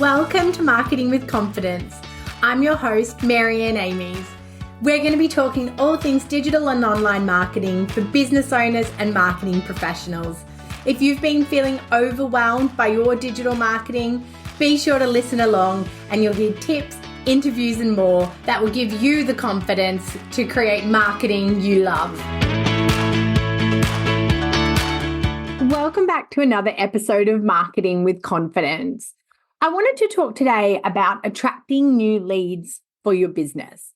Welcome to Marketing with Confidence. I'm your host, Marianne Amies. We're going to be talking all things digital and online marketing for business owners and marketing professionals. If you've been feeling overwhelmed by your digital marketing, be sure to listen along and you'll hear tips, interviews and more that will give you the confidence to create marketing you love. Welcome back to another episode of Marketing with Confidence. I wanted to talk today about attracting new leads for your business.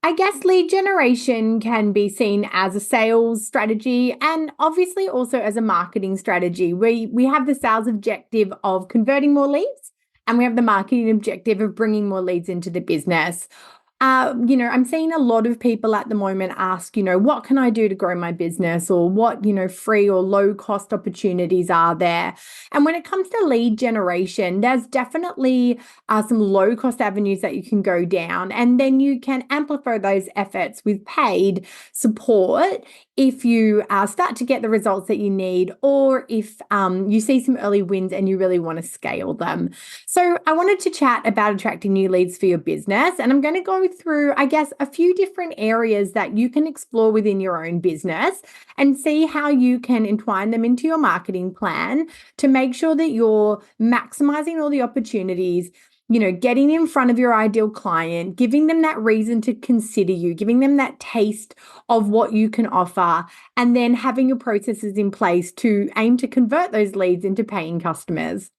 I guess lead generation can be seen as a sales strategy and obviously also as a marketing strategy. We have the sales objective of converting more leads and we have the marketing objective of bringing more leads into the business. I'm seeing a lot of people at the moment ask, what can I do to grow my business, or what, free or low cost opportunities are there? And when it comes to lead generation, there's definitely some low cost avenues that you can go down, and then you can amplify those efforts with paid support if you start to get the results that you need, or if you see some early wins and you really want to scale them. So I wanted to chat about attracting new leads for your business, and I'm going to go through, I guess, a few different areas that you can explore within your own business and see how you can entwine them into your marketing plan to make sure that you're maximizing all the opportunities, getting in front of your ideal client, giving them that reason to consider you, giving them that taste of what you can offer, and then having your processes in place to aim to convert those leads into paying customers.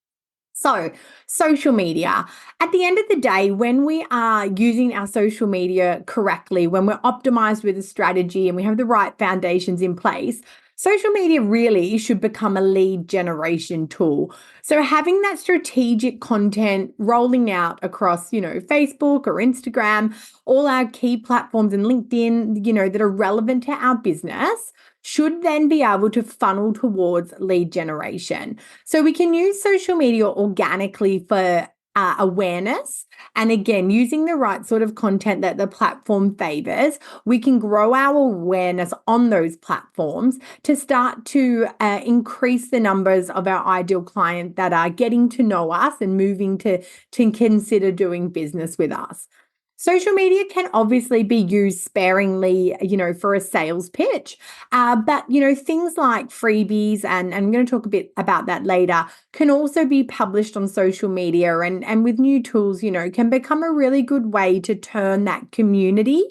So, social media. At the end of the day, when we are using our social media correctly, when we're optimized with a strategy and we have the right foundations in place, social media really should become a lead generation tool. So having that strategic content rolling out across, Facebook or Instagram, all our key platforms and LinkedIn, that are relevant to our business should then be able to funnel towards lead generation. So we can use social media organically for awareness. And again, using the right sort of content that the platform favors, we can grow our awareness on those platforms to start to increase the numbers of our ideal client that are getting to know us and moving to consider doing business with us. Social media can obviously be used sparingly, for a sales pitch. But things like freebies, and I'm going to talk a bit about that later, can also be published on social media and with new tools, can become a really good way to turn that community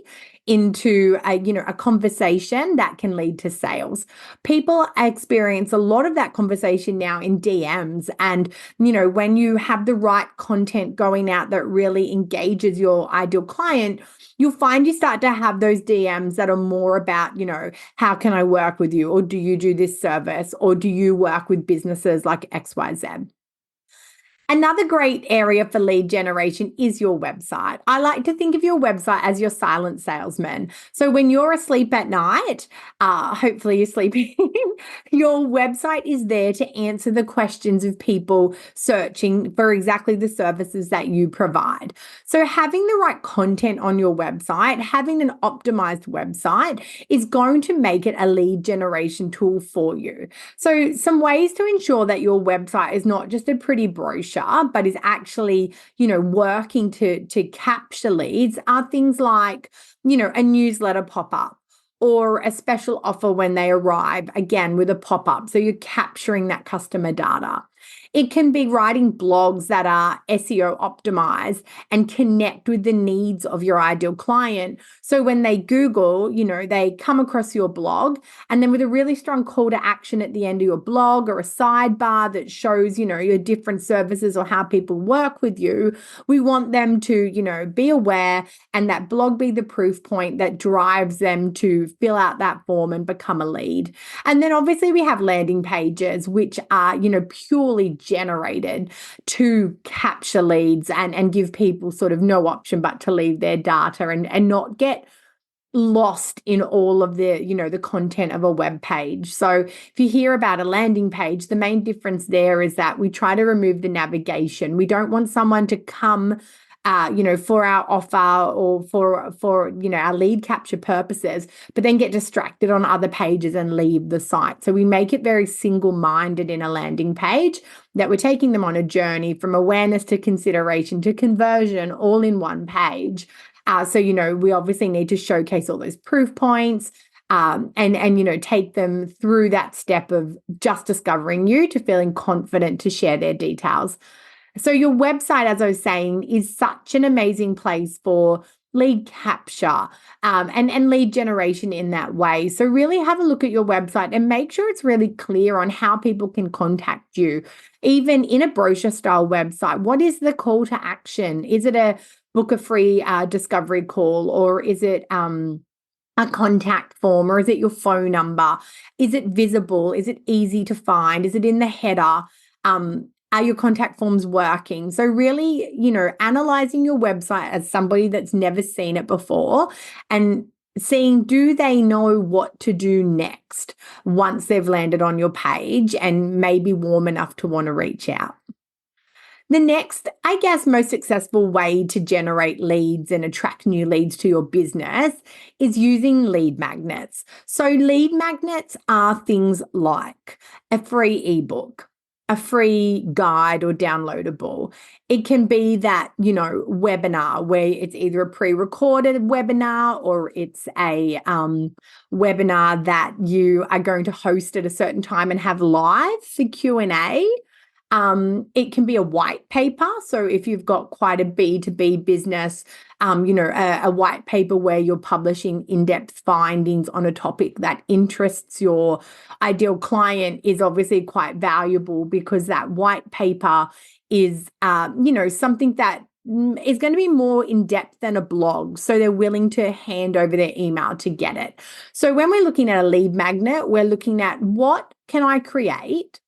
into a conversation that can lead to sales. People experience a lot of that conversation now in DMs. And, when you have the right content going out that really engages your ideal client, you'll find you start to have those DMs that are more about, how can I work with you? Or do you do this service? Or do you work with businesses like XYZ? Another great area for lead generation is your website. I like to think of your website as your silent salesman. So when you're asleep at night, hopefully you're sleeping, your website is there to answer the questions of people searching for exactly the services that you provide. So having the right content on your website, having an optimized website is going to make it a lead generation tool for you. So some ways to ensure that your website is not just a pretty brochure, but is actually, working to capture leads are things like, a newsletter pop-up or a special offer when they arrive, again, with a pop-up. So you're capturing that customer data. It can be writing blogs that are SEO optimized and connect with the needs of your ideal client. So when they Google, they come across your blog, and then with a really strong call to action at the end of your blog or a sidebar that shows, your different services or how people work with you, we want them to, be aware, and that blog be the proof point that drives them to fill out that form and become a lead. And then obviously we have landing pages, which are, purely generated to capture leads and give people sort of no option but to leave their data and not get lost in all of the, the content of a web page. So if you hear about a landing page, the main difference there is that we try to remove the navigation. We don't want someone to come for our offer or for our lead capture purposes, but then get distracted on other pages and leave the site. So we make it very single-minded in a landing page, that we're taking them on a journey from awareness to consideration to conversion, all in one page. So we obviously need to showcase all those proof points, and take them through that step of just discovering you to feeling confident to share their details. So your website, as I was saying, is such an amazing place for lead capture and lead generation in that way. So really have a look at your website and make sure it's really clear on how people can contact you. Even in a brochure style website, what is the call to action? Is it a book a free discovery call, or is it a contact form, or is it your phone number? Is it visible? Is it easy to find? Is it in the header? Are your contact forms working? So really, analyzing your website as somebody that's never seen it before and seeing, do they know what to do next once they've landed on your page and maybe warm enough to want to reach out? The next, I guess, most successful way to generate leads and attract new leads to your business is using lead magnets. So lead magnets are things like a free ebook, a free guide or downloadable. It can be that, webinar where it's either a pre-recorded webinar or it's a webinar that you are going to host at a certain time and have live for Q&A. It can be a white paper. So if you've got quite a B2B business, a white paper where you're publishing in-depth findings on a topic that interests your ideal client is obviously quite valuable, because that white paper is, something that is going to be more in-depth than a blog. So they're willing to hand over their email to get it. So when we're looking at a lead magnet, we're looking at, what can I create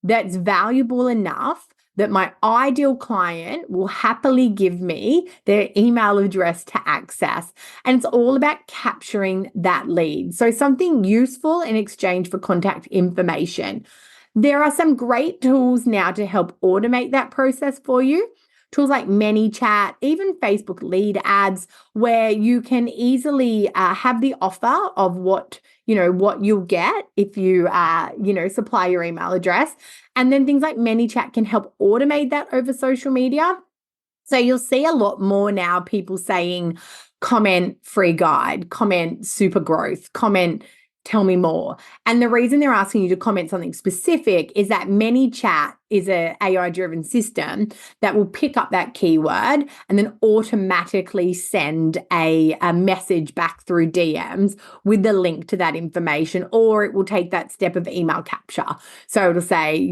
that's valuable enough that my ideal client will happily give me their email address to access. And it's all about capturing that lead. So something useful in exchange for contact information. There are some great tools now to help automate that process for you. Tools like ManyChat, even Facebook lead ads, where you can easily have the offer of what you'll get if you, supply your email address. And then things like ManyChat can help automate that over social media. So you'll see a lot more now people saying, comment free guide, comment super growth, comment tell me more. And the reason they're asking you to comment something specific is that ManyChat is an AI-driven system that will pick up that keyword and then automatically send a message back through DMs with the link to that information, or it will take that step of email capture. So it'll say,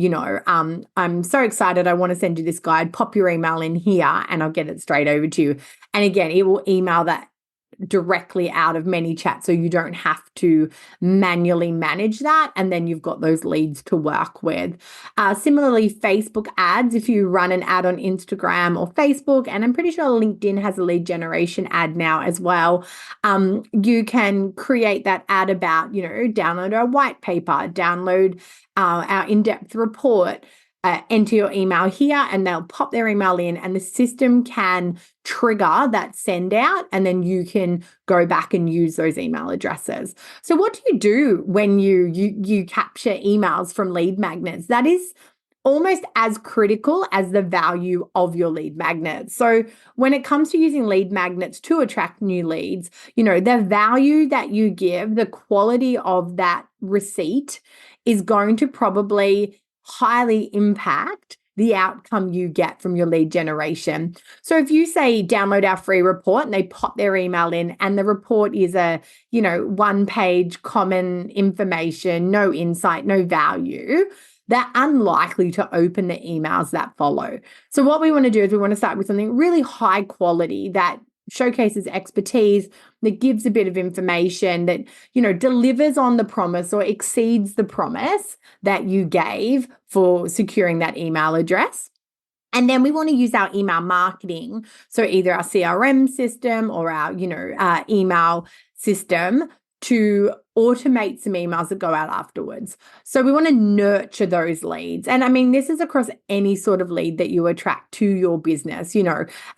I'm so excited, I want to send you this guide, pop your email in here and I'll get it straight over to you. And again, it will email that directly out of ManyChat, so you don't have to manually manage that, and then you've got those leads to work with. Similarly, Facebook ads, if you run an ad on Instagram or Facebook, and I'm pretty sure LinkedIn has a lead generation ad now as well, you can create that ad about, download our white paper, download our in-depth report, enter your email here, and they'll pop their email in, and the system can trigger that send out, and then you can go back and use those email addresses. So what do you do when you capture emails from lead magnets? That is almost as critical as the value of your lead magnets. So when it comes to using lead magnets to attract new leads, the value that you give, the quality of that receipt is going to probably highly impact the outcome you get from your lead generation. So if you say download our free report and they pop their email in and the report is a, one-page common information, no insight, no value, they're unlikely to open the emails that follow. So what we want to do is we want to start with something really high quality that showcases expertise, that gives a bit of information, that, delivers on the promise or exceeds the promise that you gave for securing that email address. And then we want to use our email marketing. So either our CRM system or our, email system to automate some emails that go out afterwards. So we want to nurture those leads. And I mean, this is across any sort of lead that you attract to your business.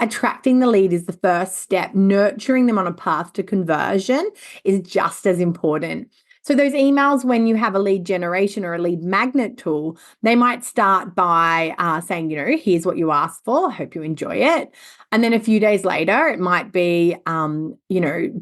Attracting the lead is the first step. Nurturing them on a path to conversion is just as important. So those emails, when you have a lead generation or a lead magnet tool, they might start by saying, here's what you asked for. I hope you enjoy it. And then a few days later, it might be,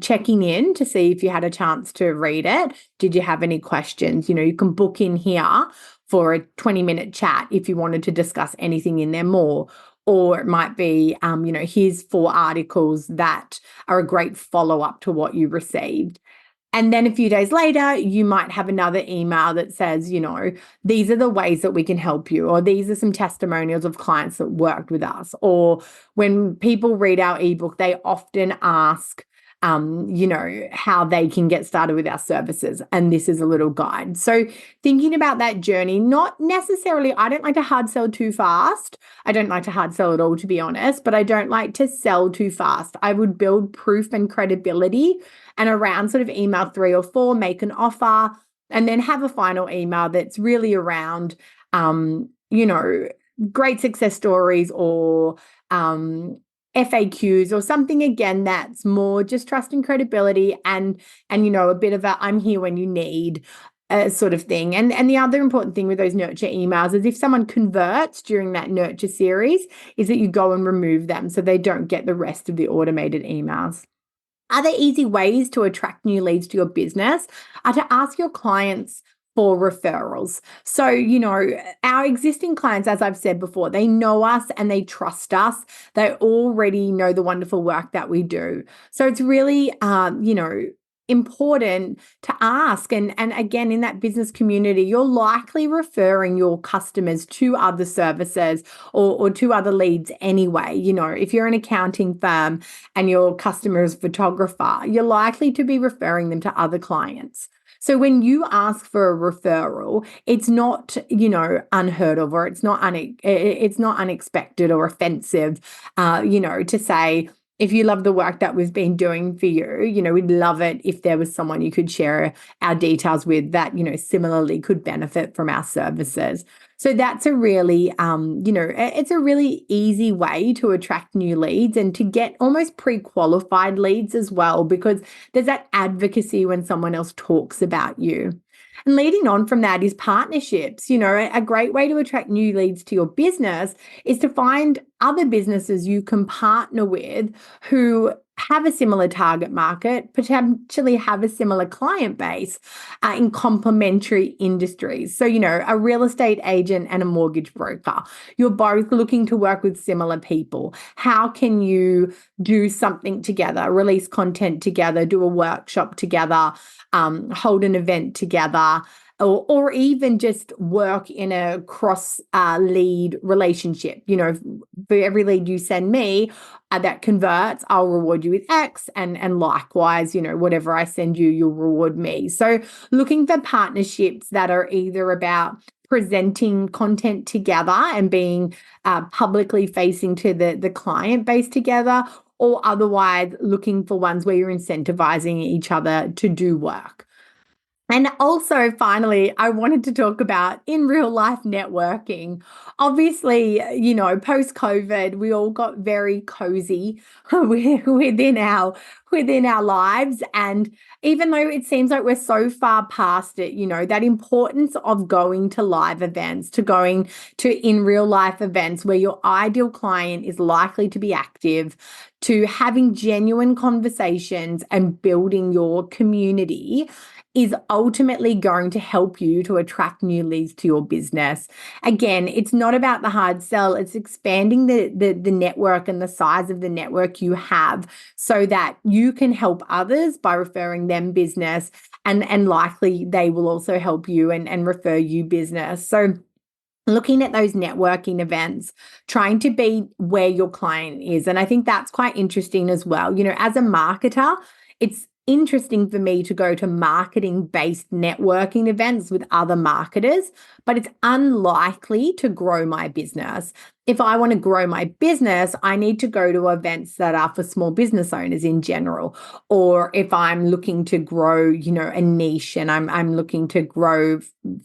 checking in to see if you had a chance to read it. Did you have any questions? You can book in here for a 20-minute chat if you wanted to discuss anything in there more. Or it might be, here's 4 articles that are a great follow-up to what you received. And then a few days later, you might have another email that says, these are the ways that we can help you, or these are some testimonials of clients that worked with us. Or when people read our ebook, they often ask, how they can get started with our services. And this is a little guide. So thinking about that journey, not necessarily, I don't like to hard sell too fast. I don't like to hard sell at all, to be honest, but I don't like to sell too fast. I would build proof and credibility, and around sort of email 3 or 4, make an offer, and then have a final email that's really around, great success stories or FAQs or something, again, that's more just trust and credibility and a bit of a I'm here when you need sort of thing. And the other important thing with those nurture emails is if someone converts during that nurture series, is that you go and remove them so they don't get the rest of the automated emails. Other easy ways to attract new leads to your business are to ask your clients for referrals. So, our existing clients, as I've said before, they know us and they trust us. They already know the wonderful work that we do. So it's really, important to ask. And again, in that business community, you're likely referring your customers to other services or to other leads anyway. If you're an accounting firm and your customer is a photographer, you're likely to be referring them to other clients. So when you ask for a referral, it's not, unheard of, or it's not unexpected or offensive, to say, if you love the work that we've been doing for you, we'd love it if there was someone you could share our details with that, similarly could benefit from our services. So that's a really, it's a really easy way to attract new leads and to get almost pre-qualified leads as well, because there's that advocacy when someone else talks about you. And leading on from that is partnerships. A great way to attract new leads to your business is to find other businesses you can partner with who have a similar target market, potentially have a similar client base in complementary industries. So, a real estate agent and a mortgage broker, you're both looking to work with similar people. How can you do something together, release content together, do a workshop together, hold an event together, or even just work in a cross lead relationship? For every lead you send me that converts, I'll reward you with X, and likewise, whatever I send you, you'll reward me. So looking for partnerships that are either about presenting content together and being publicly facing to the client base together, or otherwise looking for ones where you're incentivizing each other to do work. And also, finally, I wanted to talk about in real life networking. Obviously, post-COVID, we all got very cozy within our lives. And even though it seems like we're so far past it, that importance of going to live events, to going to in real life events where your ideal client is likely to be active, to having genuine conversations and building your community is ultimately going to help you to attract new leads to your business. Again, it's not about the hard sell, it's expanding the network and the size of the network you have so that you can help others by referring them business, and likely they will also help you and refer you business. So looking at those networking events, trying to be where your client is. And I think that's quite interesting as well. As a marketer, it's interesting for me to go to marketing-based networking events with other marketers, but it's unlikely to grow my business. If I want to grow my business, I need to go to events that are for small business owners in general. Or if I'm looking to grow, a niche and I'm looking to grow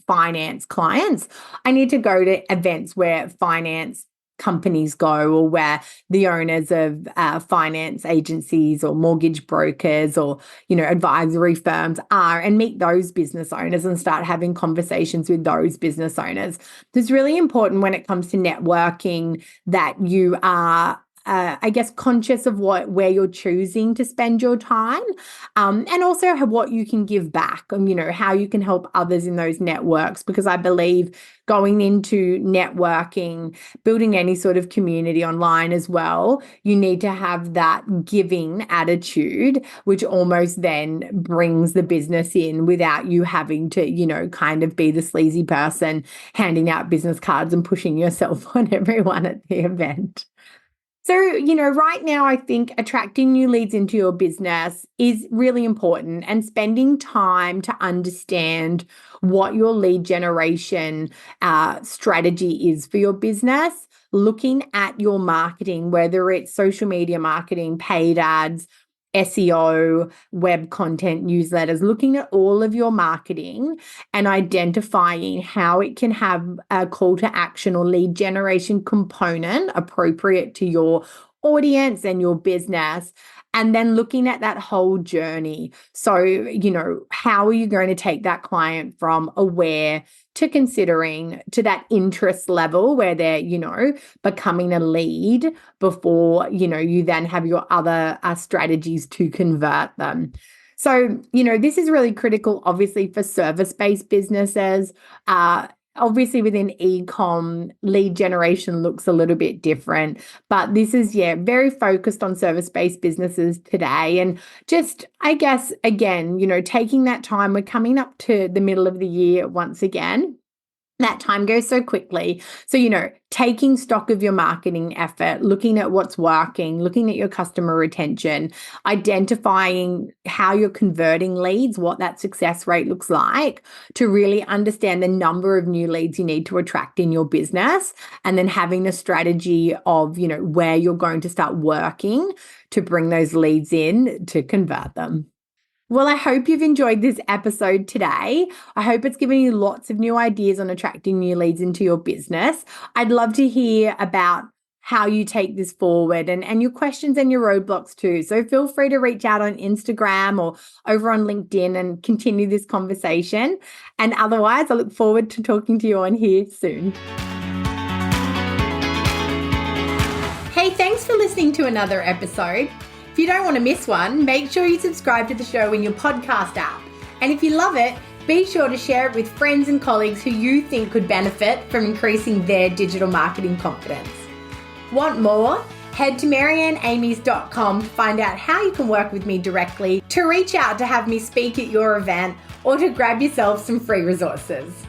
finance clients, I need to go to events where finance companies go, or where the owners of finance agencies or mortgage brokers or advisory firms are, and meet those business owners and start having conversations with those business owners. It's really important when it comes to networking that you are conscious of where you're choosing to spend your time, and also what you can give back, and how you can help others in those networks. Because I believe going into networking, building any sort of community online as well, you need to have that giving attitude, which almost then brings the business in without you having to, kind of be the sleazy person handing out business cards and pushing yourself on everyone at the event. So, right now, I think attracting new leads into your business is really important, and spending time to understand what your lead generation strategy is for your business, looking at your marketing, whether it's social media marketing, paid ads, SEO, web content, newsletters, looking at all of your marketing and identifying how it can have a call to action or lead generation component appropriate to your audience and your business. And then looking at that whole journey. So, how are you going to take that client from aware to considering to that interest level where they're, becoming a lead before, you then have your other strategies to convert them. So, this is really critical, obviously, for service-based businesses. Obviously, within e-com, lead generation looks a little bit different, but this is, very focused on service-based businesses today. And just, I guess, again, taking that time, we're coming up to the middle of the year once again. That time goes so quickly. So, taking stock of your marketing effort, looking at what's working, looking at your customer retention, identifying how you're converting leads, what that success rate looks like, to really understand the number of new leads you need to attract in your business, and then having a strategy of, where you're going to start working to bring those leads in to convert them. Well, I hope you've enjoyed this episode today. I hope it's given you lots of new ideas on attracting new leads into your business. I'd love to hear about how you take this forward and your questions and your roadblocks too. So feel free to reach out on Instagram or over on LinkedIn and continue this conversation. And otherwise, I look forward to talking to you on here soon. Hey, thanks for listening to another episode. If you don't want to miss one, make sure you subscribe to the show in your podcast app. And if you love it, be sure to share it with friends and colleagues who you think could benefit from increasing their digital marketing confidence. Want more? Head to maryanneamies.com to find out how you can work with me directly, to reach out to have me speak at your event, or to grab yourself some free resources.